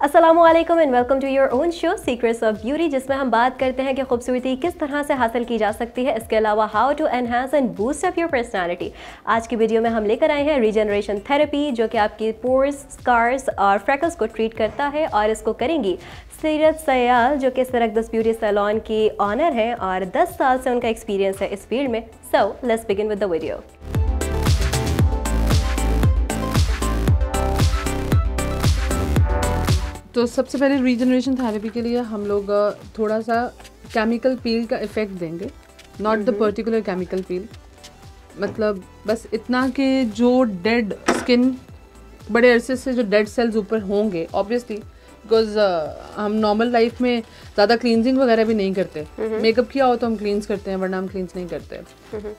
अस्सलामुअलैकुम and welcome to your own show secrets of beauty, जिसमें हम बात करते हैं कि खूबसूरती किस तरह से हासिल की जा सकती है, इसके अलावा how to enhance and boost up your personality. आज की वीडियो में हम लेकर आए हैं रीजनरेशन थेरेपी, जो कि आपकी पोर्स, स्कार्स और फ्रैकल्स को ट्रीट करता है, और इसको करेंगी सीरत सयाल, जो कि सरकदस ब्यूटी सैलून की ऑनर हैं और 10 साल से उनका एक्सपीरियंस है इस फील्ड में। So let's begin with the video. तो सबसे पहले रीजनरेशन थेरेपी के लिए हम लोग थोड़ा सा केमिकल पील का इफ़ेक्ट देंगे, not the particular chemical peel, मतलब बस इतना कि जो डेड स्किन, बड़े अरसे से जो डेड सेल्स ऊपर होंगे, ऑब्वियसली बिकॉज हम नॉर्मल लाइफ में ज़्यादा क्लींजिंग वगैरह भी नहीं करते, मेकअप किया हो तो हम क्लींस करते हैं, वरना हम क्लींस नहीं करते।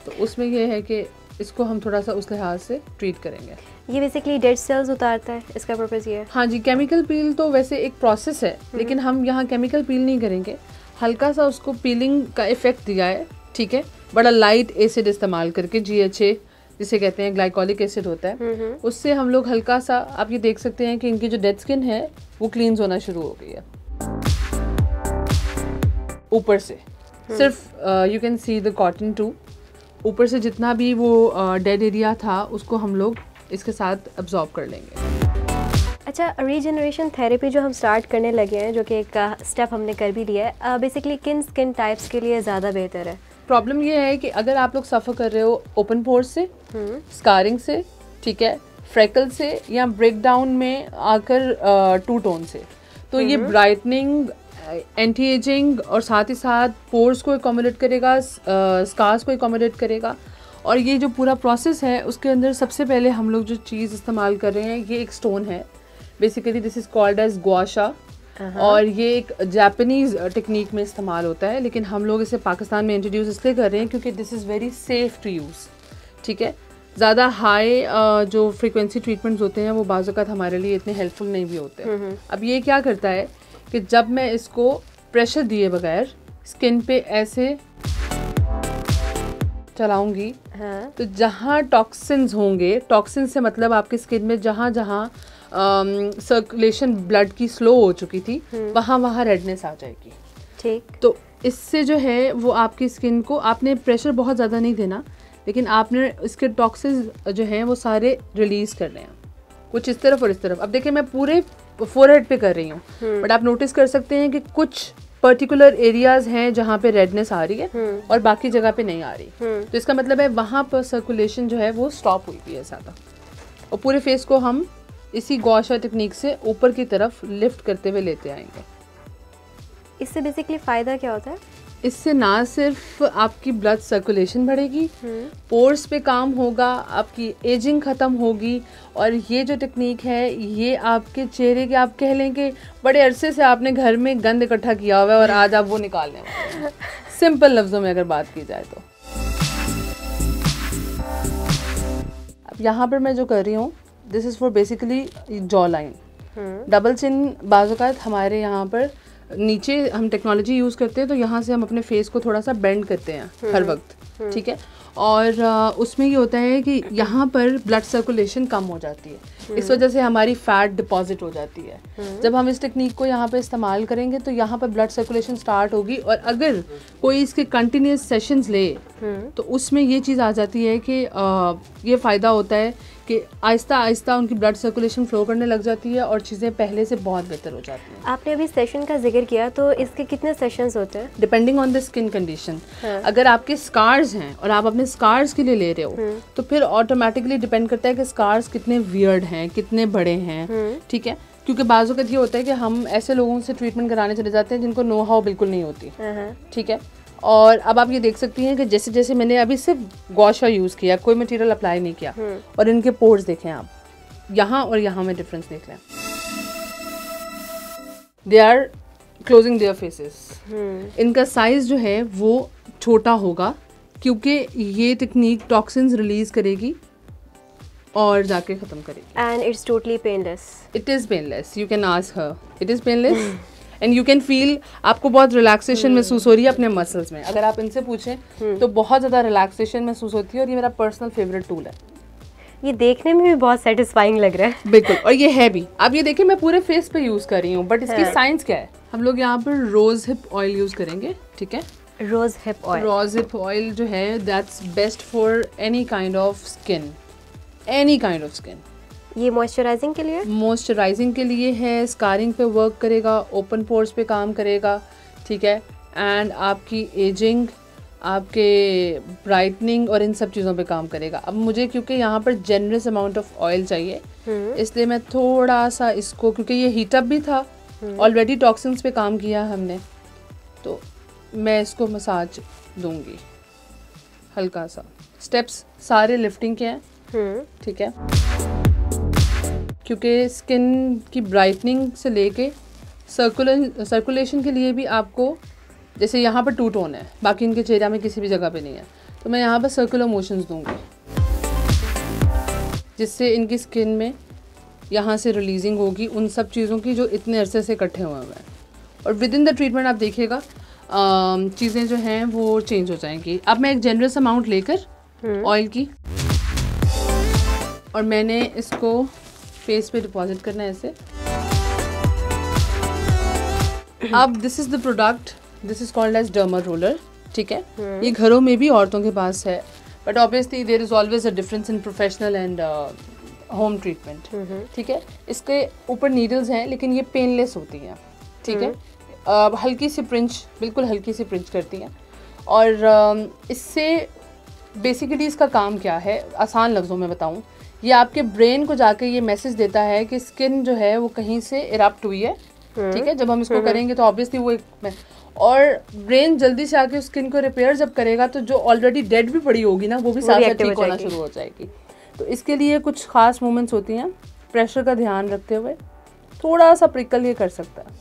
तो उसमें यह है कि इसको हम थोड़ा सा उस लिहाज से ट्रीट करेंगे। ये बेसिकली डेड सेल्स उतारता है, इसका पर्पस ये है? हाँ जी, केमिकल पील तो वैसे एक प्रोसेस है, लेकिन हम यहाँ केमिकल पील नहीं करेंगे, हल्का सा उसको पीलिंग का इफेक्ट दिया है, ठीक है, बड़ा लाइट एसिड इस्तेमाल करके, GHA जिसे कहते हैं, ग्लाइकोलिक एसिड होता है, उससे हम लोग हल्का सा, आप ये देख सकते हैं कि इनकी जो डेड स्किन है वो क्लींस होना शुरू हो गई है ऊपर से। सिर्फ you can see the cotton too, ऊपर से जितना भी वो डेड एरिया था उसको हम लोग इसके साथ अब्जॉर्ब कर लेंगे। अच्छा, रीजनरेशन थेरेपी जो हम स्टार्ट करने लगे हैं, जो कि एक स्टेप हमने कर भी लिया है, बेसिकली किन स्किन टाइप्स के लिए ज़्यादा बेहतर है? प्रॉब्लम ये है कि अगर आप लोग सफ़र कर रहे हो ओपन पोर्स से, स्कारिंग से, ठीक है, फ्रैकल से, या ब्रेक डाउन में आकर टू टोन से, तो ये ब्राइटनिंग, एंटी एजिंग और साथ ही साथ पोर्स को एकोमोडेट करेगा, स्कार्स को एकोमोडेट करेगा। और ये जो पूरा प्रोसेस है उसके अंदर सबसे पहले हम लोग जो चीज़ इस्तेमाल कर रहे हैं, ये एक स्टोन है, basically this is called as gua sha, और ये एक जापानीज़ टेक्निक में इस्तेमाल होता है, लेकिन हम लोग इसे पाकिस्तान में इंट्रोड्यूस इसलिए कर रहे हैं क्योंकि this is very safe to use, ठीक है। ज़्यादा हाई जो फ्रीक्वेंसी ट्रीटमेंट्स होते हैं वो बाज़ औक़ात हमारे लिए इतने हेल्पफुल नहीं भी होते। अब ये क्या करता है कि जब मैं इसको प्रेशर दिए बगैर स्किन पे ऐसे चलाऊंगी, तो जहाँ टॉक्सिन्स होंगे, टॉक्सिन से मतलब आपकी स्किन में जहाँ जहाँ सर्कुलेशन ब्लड की स्लो हो चुकी थी, वहाँ वहाँ रेडनेस आ जाएगी, ठीक। तो इससे जो है वो आपकी स्किन को, आपने प्रेशर बहुत ज़्यादा नहीं देना, लेकिन आपने इसके टॉक्सिन्स जो हैं वो सारे रिलीज़ करने हैं, कुछ इस तरफ और इस तरफ। अब देखिए मैं पूरे फोरहेड पे कर रही हूँ, बट आप नोटिस कर सकते हैं कि कुछ पर्टिकुलर एरियाज हैं जहाँ पे रेडनेस आ रही है और बाकी जगह पे नहीं आ रही, तो इसका मतलब है वहाँ पर सर्कुलेशन जो है वो स्टॉप हुई हुई है ज़्यादा। और पूरे फेस को हम इसी गौशा टेक्निक से ऊपर की तरफ लिफ्ट करते हुए लेते आएंगे। इससे बेसिकली फ़ायदा क्या होता है? इससे ना सिर्फ आपकी ब्लड सर्कुलेशन बढ़ेगी, पोर्स पे काम होगा, आपकी एजिंग ख़त्म होगी, और ये जो टेक्निक है ये आपके चेहरे के, आप कह लें कि बड़े अरसे से आपने घर में गंद इकट्ठा किया हुआ है और आज आप वो निकालने वाले हैं, सिंपल लफ्ज़ों में अगर बात की जाए तो। अब यहाँ पर मैं जो कर रही हूँ, this is for basically jaw line, double chin. बाज़ औक़ात हमारे यहाँ पर नीचे हम टेक्नोलॉजी यूज़ करते हैं, तो यहाँ से हम अपने फेस को थोड़ा सा बेंड करते हैं हर वक्त, ठीक है, और उसमें ये होता है कि यहाँ पर ब्लड सर्कुलेशन कम हो जाती है, इस वजह से हमारी फैट डिपॉजिट हो जाती है। जब हम इस टेक्निक को यहाँ पे इस्तेमाल करेंगे तो यहाँ पर ब्लड सर्कुलेशन स्टार्ट होगी, और अगर कोई इसके कंटिन्यूस सेशंस ले तो उसमें ये चीज़ आ जाती है कि ये फ़ायदा होता है कि आहिस्ता आहिस्ता उनकी ब्लड सर्कुलेशन फ्लो करने लग जाती है और चीज़ें पहले से बहुत बेहतर हो जाती हैं। आपने अभी सेशन का जिक्र किया, तो इसके कितने सेशंस होते हैं? Depending on the skin condition. अगर आपके स्कार्स हैं और आप अपने स्कार्स के लिए ले रहे हो, तो फिर ऑटोमेटिकली डिपेंड करता है कि स्कार्स कितने वियर्ड हैं, कितने बड़े हैं, ठीक है, क्योंकि बाज़ औक़ात ये होता है कि हम ऐसे लोगों से ट्रीटमेंट कराने चले जाते हैं जिनको नो हाउ बिल्कुल नहीं होती, ठीक है। और अब आप ये देख सकती हैं कि जैसे जैसे मैंने अभी सिर्फ गौशा यूज़ किया, कोई मटेरियल अप्लाई नहीं किया, और इनके पोर्स देखें आप, यहाँ और यहाँ में डिफरेंस देख लें, they are closing their faces. इनका साइज जो है वो छोटा होगा क्योंकि ये टेक्निक टॉक्सिन्स रिलीज करेगी और जाके ख़त्म करेगी। And it's totally painless. It is painless, you can ask her, it is painless and you can feel, आपको बहुत रिलैक्सेशन महसूस हो रही है अपने मसल्स में। अगर आप इनसे पूछें तो बहुत ज़्यादा रिलैक्सेशन महसूस होती है, और ये मेरा पर्सनल फेवरेट टूल है। ये देखने में भी बहुत सेटिस्फाइंग लग रहा है। बिल्कुल, और ये है भी। आप ये देखिए मैं पूरे फेस पे यूज कर रही हूँ, बट इसकी साइंस क्या है। हम लोग यहाँ पर रोज हिप ऑयल यूज करेंगे, ठीक है। Rose hip oil, rose hip oil जो है that's best for any kind of skin, any kind of skin. ये मॉइस्चराइजिंग के लिए, मॉइस्चराइजिंग के लिए है, स्कारिंग पे वर्क करेगा, ओपन पोर्स पे काम करेगा, ठीक है, एंड आपकी एजिंग, आपके ब्राइटनिंग और इन सब चीज़ों पे काम करेगा। अब मुझे क्योंकि यहाँ पर जेनरस अमाउंट ऑफ ऑयल चाहिए, इसलिए मैं थोड़ा सा इसको, क्योंकि ये हीटअप भी था, ऑलरेडी टॉक्सिन्स पे काम किया हमने, तो मैं इसको मसाज दूंगी हल्का सा। स्टेप्स सारे लिफ्टिंग के हैं, ठीक है, क्योंकि स्किन की ब्राइटनिंग से लेके सर्कुलेशन के लिए भी आपको, जैसे यहाँ पर 2 टोन है, बाकी इनके चेहरा में किसी भी जगह पे नहीं है, तो मैं यहाँ पर सर्कुलर मोशंस दूंगी, जिससे इनकी स्किन में यहाँ से रिलीजिंग होगी उन सब चीज़ों की जो इतने अरसे से इकट्ठे हुए हैं। और विद इन द ट्रीटमेंट आप देखिएगा चीज़ें जो हैं वो चेंज हो जाएंगी। अब मैं एक जनरस अमाउंट लेकर ऑयल की, और मैंने इसको फेस पे डिपॉजिट करना है ऐसे। अब this is the product, this is called as derma roller, ठीक है। ये घरों में भी औरतों के पास है, but obviously there is always a difference in professional and home treatment, ठीक है। इसके ऊपर नीडल्स हैं, लेकिन ये पेनलेस होती हैं, ठीक है। हल्की सी प्रिंच, बिल्कुल हल्की सी प्रिंच करती हैं, और इससे बेसिकली इसका काम क्या है, आसान लफ्ज़ों में बताऊं, ये आपके ब्रेन को जाके ये मैसेज देता है कि स्किन जो है वो कहीं से इरप्ट हुई है, ठीक है। जब हम इसको करेंगे तो ऑब्वियसली वो एक, और ब्रेन जल्दी से आके स्किन को रिपेयर जब करेगा तो जो ऑलरेडी डेड भी पड़ी होगी ना, वो भी साथ साथ ठीक होना शुरू हो जाएगी। तो इसके लिए कुछ खास मूवमेंट्स होती हैं, प्रेशर का ध्यान रखते हुए थोड़ा सा प्रिकल ये कर सकता है।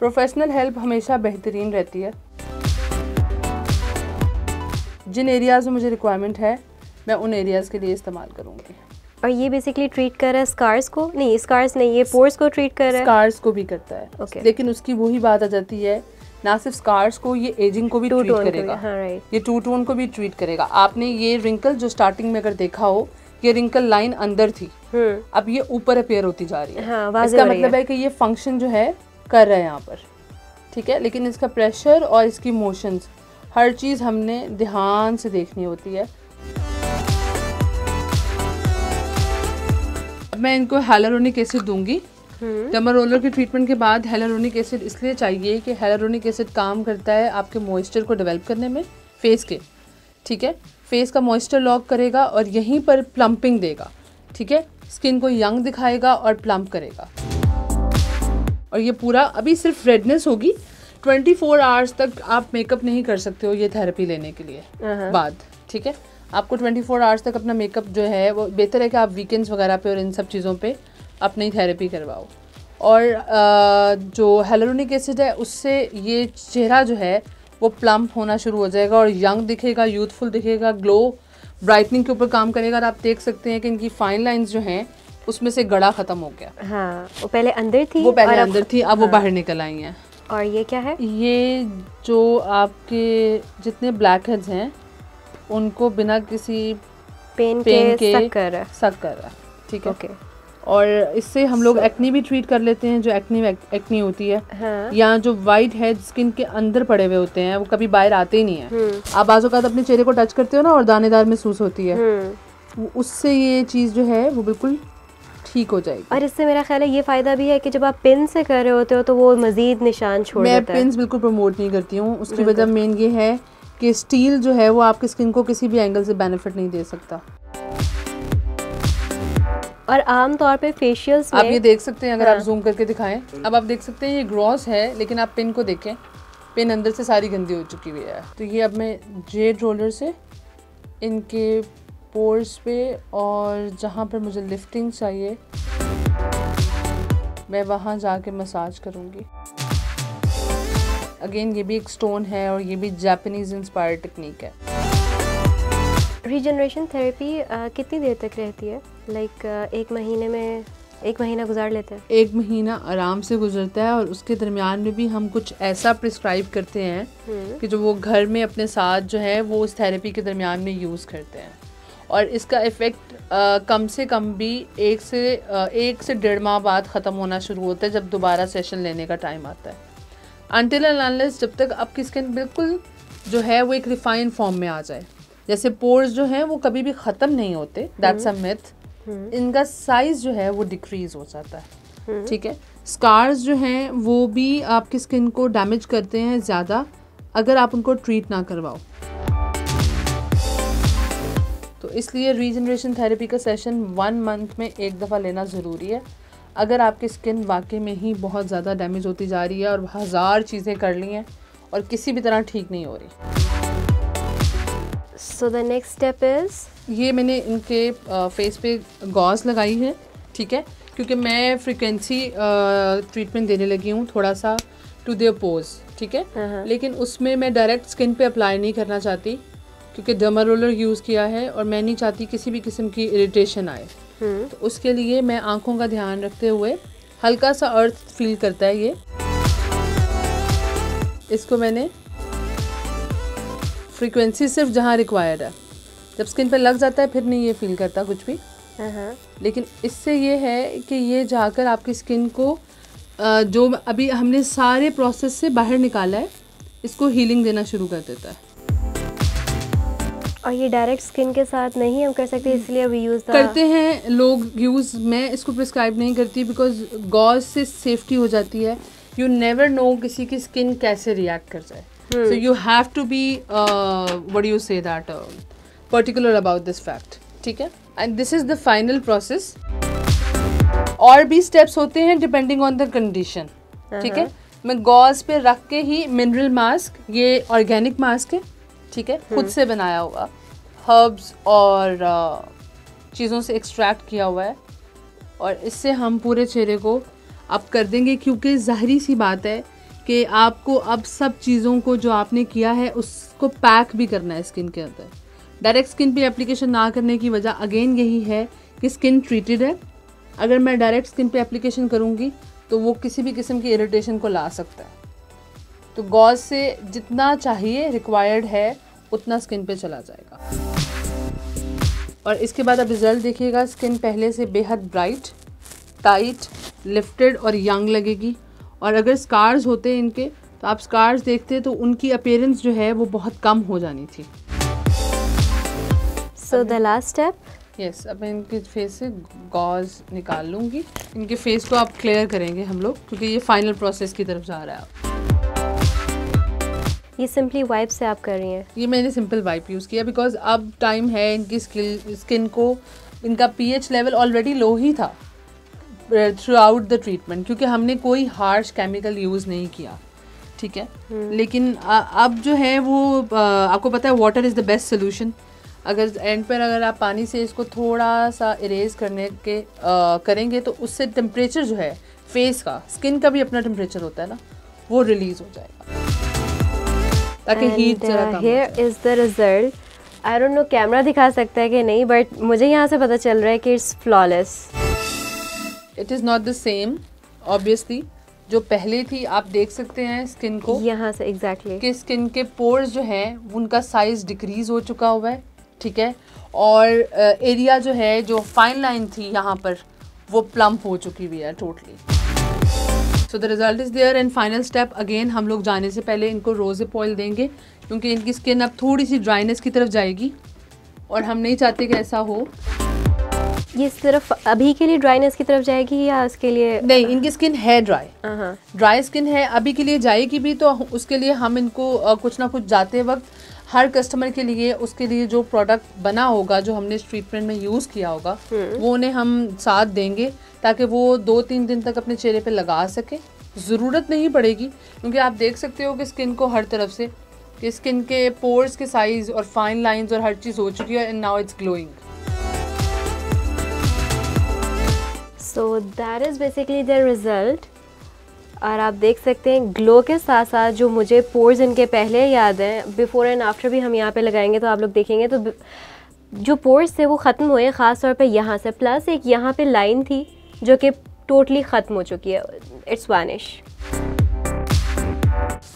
प्रोफेशनल हेल्प हमेशा बेहतरीन रहती है। जिन एरियाज़ में मुझे रिक्वायरमेंट है मैं उन एरियाज़ के लिए इस्तेमाल करूँगी। और ये बेसिकली ट्रीट कर रहा है स्कार्स को, नहीं स्कार्स नहीं, ये पोर्स को ट्रीट कर रहा है। स्कार्स को भी करता है, okay. लेकिन उसकी वही बात आ जाती है, ना सिर्फ स्कार्स को, ये एजिंग को भी ट्रीट करेगा। हाँ, right. ये 2 टोन को भी ट्रीट करेगा। आपने ये रिंकल जो स्टार्टिंग में अगर देखा हो, ये रिंकल लाइन अंदर थी, अब ये ऊपर अपेयर होती जा रही है। हाँ, इसका मतलब है कि ये फंक्शन जो है कर रहा है यहाँ पर, ठीक है। लेकिन इसका प्रेशर और इसकी मोशंस, हर चीज़ हमने ध्यान से देखनी होती है। मैं इनको hyaluronic एसिड दूंगी। डर्मा रोलर की ट्रीटमेंट के बाद hyaluronic एसिड इसलिए चाहिए कि hyaluronic एसिड काम करता है आपके मॉइस्चर को डेवलप करने में, फेस के, ठीक है। फेस का मॉइस्चर लॉक करेगा और यहीं पर प्लम्पिंग देगा, ठीक है। स्किन को यंग दिखाएगा और प्लम्प करेगा। और ये पूरा, अभी सिर्फ रेडनेस होगी, 24 आवर्स तक आप मेकअप नहीं कर सकते हो ये थेरेपी लेने के लिए बाद, ठीक है। आपको 24 आवर्स तक अपना मेकअप जो है वो बेहतर है कि आप वीकेंड्स वगैरह पे और इन सब चीज़ों पे अपनी थेरेपी करवाओ। और जो hyaluronic एसिड है उससे ये चेहरा जो है वो प्लम्प होना शुरू हो जाएगा और यंग दिखेगा, यूथफुल दिखेगा, ग्लो, ब्राइटनिंग के ऊपर काम करेगा। और आप देख सकते हैं कि इनकी फाइन लाइंस जो हैं उसमें से गड़ा ख़त्म हो गया। हाँ, वो पहले अंदर थी, वो पहले अंदर थी, अब वो बाहर निकल आई हैं। और ये क्या है? ये जो आपके जितने ब्लैक हेड्स हैं उनको बिना किसी पेन के सक कर रहा है, ठीक है। ओके। और इससे हम लोग एक्नी भी ट्रीट कर लेते हैं, जो एक्नी होती है, हाँ। या जो वाइट हेड स्किन के अंदर पड़े हुए होते हैं, वो कभी बाहर आते ही नहीं है। आप बाज़ औक़ात अपने चेहरे को टच करते हो ना और दानेदार महसूस होती है, उससे ये चीज़ जो है वो बिल्कुल ठीक हो जाएगी। और इससे मेरा ख्याल है ये फ़ायदा भी है कि जब आप पिन से कर रहे होते हो तो वो मज़ीद निशान छोड़ देता है। मैं पिन्स बिल्कुल प्रमोट नहीं करती हूँ, उसकी वजह मेन ये है कि स्टील जो है वो आपकी स्किन को किसी भी एंगल से बेनिफिट नहीं दे सकता। और आम तौर पे फेशियल्स में आप ये देख सकते हैं, अगर आप जूम करके दिखाएं, अब आप देख सकते हैं ये ग्रॉस है, लेकिन आप पिन को देखें, पिन अंदर से सारी गंदी हो चुकी हुई है। तो ये अब मैं जेड रोलर से इनके पोर्स पे और जहाँ पर मुझे लिफ्टिंग चाहिए मैं वहाँ जाके मसाज करूँगी। अगेन ये भी एक स्टोन है और ये भी जापानीज इंस्पायर्ड टेक्निक है। रीजनरेशन थेरेपी कितनी देर तक रहती है? लाइक एक महीना गुजार लेते हैं? 1 महीना आराम से गुजरता है, और उसके दरमियान में भी हम कुछ ऐसा प्रिस्क्राइब करते हैं कि जो वो घर में अपने साथ जो है वो उस थेरेपी के दरमियान में यूज़ करते हैं। और इसका इफ़ेक्ट कम से कम भी एक से 1.5 माह बाद ख़त्म होना शुरू होता है जब दोबारा सेशन लेने का टाइम आता है। अनटिल एंड अनलेस जब तक आपकी स्किन बिल्कुल जो है वो एक रिफाइंड फॉर्म में आ जाए। जैसे पोर्स जो हैं वो कभी भी ख़त्म नहीं होते, दैट्स अ मिथ। इनका साइज़ जो है वो डिक्रीज़ हो जाता है, ठीक है। स्कार्स जो हैं वो भी आपकी स्किन को डैमेज करते हैं ज़्यादा अगर आप उनको ट्रीट ना करवाओ। तो इसलिए रीजनरेशन थेरेपी का सेशन 1 मंथ में एक दफ़ा लेना ज़रूरी है अगर आपकी स्किन वाकई में ही बहुत ज़्यादा डैमेज होती जा रही है और 1000 चीज़ें कर ली हैं और किसी भी तरह ठीक नहीं हो रही। So the next step is, ये मैंने इनके फेस पे गॉज लगाई है, ठीक है, क्योंकि मैं फ्रीक्वेंसी ट्रीटमेंट देने लगी हूँ थोड़ा सा टू देयर पोज, ठीक है। लेकिन उसमें मैं डायरेक्ट स्किन पे अप्लाई नहीं करना चाहती क्योंकि डर्मा रोलर यूज़ किया है और मैं नहीं चाहती किसी भी किस्म की इरिटेशन आए। तो उसके लिए मैं आँखों का ध्यान रखते हुए, हल्का सा अर्थ फील करता है ये, इसको मैंने फ्रीक्वेंसी सिर्फ जहाँ रिक्वायर्ड है, जब स्किन पे लग जाता है फिर नहीं ये फील करता कुछ भी। लेकिन इससे ये है कि ये जाकर आपकी स्किन को जो अभी हमने सारे प्रोसेस से बाहर निकाला है इसको हीलिंग देना शुरू कर देता है। और ये डायरेक्ट स्किन के साथ नहीं हम कर सकते, इसलिए वी यूज़ करते हैं लोग यूज़। मैं इसको प्रिस्क्राइब नहीं करती बिकॉज गॉज से सेफ्टी हो जाती है। यू नेवर नो किसी की स्किन कैसे रिएक्ट कर जाए, so you have to be what you say that particular about this fact, ठीक है। And this is the final process. और भी स्टेप्स होते हैं डिपेंडिंग ऑन द कंडीशन, ठीक है। मैं गॉज पे रख के ही मिनरल मास्क, ये ऑर्गेनिक मास्क है, ठीक है, खुद से बनाया हुआ, हर्ब्स और चीज़ों से एक्सट्रैक्ट किया हुआ है, और इससे हम पूरे चेहरे को अप कर देंगे क्योंकि ज़ाहिरी सी बात है कि आपको अब सब चीज़ों को जो आपने किया है उसको पैक भी करना है स्किन के अंदर। डायरेक्ट स्किन पे एप्लीकेशन ना करने की वजह अगेन यही है कि स्किन ट्रीटेड है। अगर मैं डायरेक्ट स्किन पे एप्लीकेशन करूँगी तो वो किसी भी किस्म की इरिटेशन को ला सकता है। तो गॉज से जितना चाहिए रिक्वायर्ड है उतना स्किन पे चला जाएगा। और इसके बाद अब रिजल्ट देखिएगा, स्किन पहले से बेहद ब्राइट, टाइट, लिफ्टेड और यंग लगेगी। और अगर स्कार्स होते हैं इनके तो आप स्कार्स देखते तो उनकी अपीयरेंस जो है वो बहुत कम हो जानी थी। So the last step, yes, अब मैं इनके फेस से गॉज निकाल लूँगी। इनके फेस को आप क्लियर करेंगे हम लोग क्योंकि ये फाइनल प्रोसेस की तरफ जा रहा है। ये सिंपली वाइप से आप कर रही हैं? ये मैंने सिंपल वाइप यूज़ किया बिकॉज अब टाइम है इनकी स्किन को, इनका पीएच लेवल ऑलरेडी लो ही था थ्रू आउट द ट्रीटमेंट क्योंकि हमने कोई हार्श केमिकल यूज़ नहीं किया, ठीक है। लेकिन अब जो है वो आपको पता है water is the best solution. अगर एंड पर अगर आप पानी से इसको थोड़ा सा इरेज करने के करेंगे तो उससे टेम्परेचर जो है फेस का, स्किन का भी अपना टेम्परेचर होता है ना, वो रिलीज़ हो जाएगा ताकि हीट जरा कम हो जाए। Here is the result. I don't know camera दिखा सकता है कि नहीं, बट मुझे यहाँ से पता चल रहा है कि it's flawless. It is not the same obviously. जो पहले थी आप देख सकते हैं स्किन को यहाँ से एग्जैक्टली कि स्किन के पोर्स जो हैं उनका साइज डिक्रीज हो चुका हुआ है, ठीक है। और एरिया जो है, जो फाइन लाइन थी यहाँ पर, वो प्लम्प हो चुकी हुई है totally. So the result is there. And final step again, हम लोग जाने से पहले इनको रोज़ेप ऑयल देंगे क्योंकि इनकी स्किन अब थोड़ी सी ड्राइनेस की तरफ जाएगी और हम नहीं चाहते कि ऐसा हो। ये सिर्फ अभी के लिए ड्राइनेस की तरफ जाएगी या उसके लिए? नहीं, इनकी स्किन है ड्राई स्किन है, अभी के लिए जाएगी भी। तो उसके लिए हम इनको कुछ ना कुछ जाते वक्त हर कस्टमर के लिए उसके लिए जो प्रोडक्ट बना होगा, जो हमने इस ट्रीटमेंट में यूज़ किया होगा, वो उन्हें हम साथ देंगे ताकि वो 2-3 दिन तक अपने चेहरे पे लगा सके। ज़रूरत नहीं पड़ेगी क्योंकि आप देख सकते हो कि स्किन को हर तरफ से कि स्किन के पोर्स के साइज़ और फाइन लाइंस और हर चीज़ हो चुकी है। And now it's glowing. So that is basically the result. और आप देख सकते हैं ग्लो के साथ साथ जो मुझे पोर्स इनके पहले याद हैं, बिफोर एंड आफ्टर भी हम यहाँ पे लगाएंगे तो आप लोग देखेंगे तो जो पोर्स थे वो ख़त्म हुए, ख़ास तौर पे यहाँ से। प्लस एक यहाँ पे लाइन थी जो कि टोटली ख़त्म हो चुकी है, it's vanish.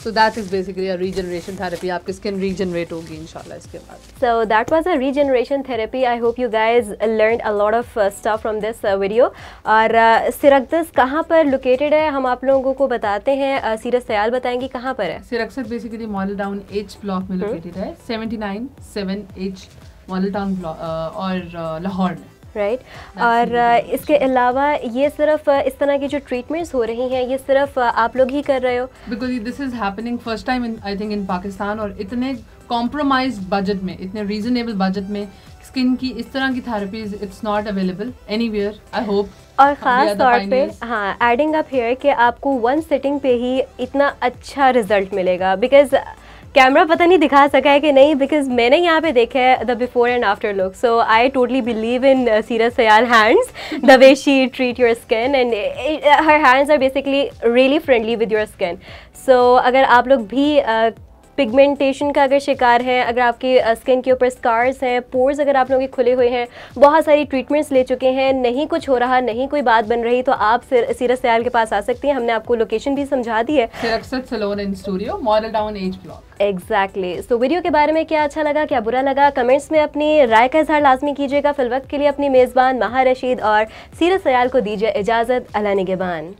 So that is basically a regeneration therapy. आपकी skin regenerate होगी इंशाल्लाह इसके बाद. So that was a regeneration therapy. I hope you guys learned a lot of stuff from this video. और सिरक्सस कहाँ पर लोकेटेड है हम आप लोगों को बताते हैं. सीरत सयाल बताएंगी कहाँ पर है. सिरक्सस basically Model Town H block में लोकेटेड है. 79 7H मॉडल टाउन और लाहौर में. राइट और इसके अलावा ये सिर्फ इस तरह की जो ट्रीटमेंट्स हो रही हैं ये सिर्फ आप लोग ही कर रहे हो. Because this is happening first time in I think in Pakistan और इतने कॉम्प्रोमाइज बजट में, इतने रीजनेबल बजट में स्किन की इस तरह की therapies it's not available anywhere. I hope. और ख़ास तौर पे हाँ एडिंग अप हियर कि आपको वन सिटिंग पे ही इतना अच्छा रिजल्ट मिलेगा. बिकॉज कैमरा पता नहीं दिखा सका है कि नहीं, बिकॉज मैंने यहाँ पे देखा है the before and after look. So I totally believe in Seerat Sayal hands, the way she treat your skin and her hands are basically really friendly with your skin. So अगर आप लोग भी पिगमेंटेशन का अगर शिकार हैं, अगर आपकी स्किन के ऊपर स्कार्स हैं, पोर्स अगर आप लोगों के खुले हुए हैं, बहुत सारी ट्रीटमेंट्स ले चुके हैं, नहीं कुछ हो रहा, नहीं कोई बात बन रही, तो आप सीरत सयाल के पास आ सकती हैं. हमने आपको लोकेशन भी समझा दी है. सिरक्सस salon and studio, Model Town H block. Exactly. So video के बारे में क्या अच्छा लगा, क्या बुरा लगा, कमेंट्स में अपनी राय का इजहार लाजमी कीजिएगा. फिलवक्त के लिए अपनी मेज़बान महा रशीद और सीरत सयाल को दीजिए इजाज़त. अल्लाह निगहबान.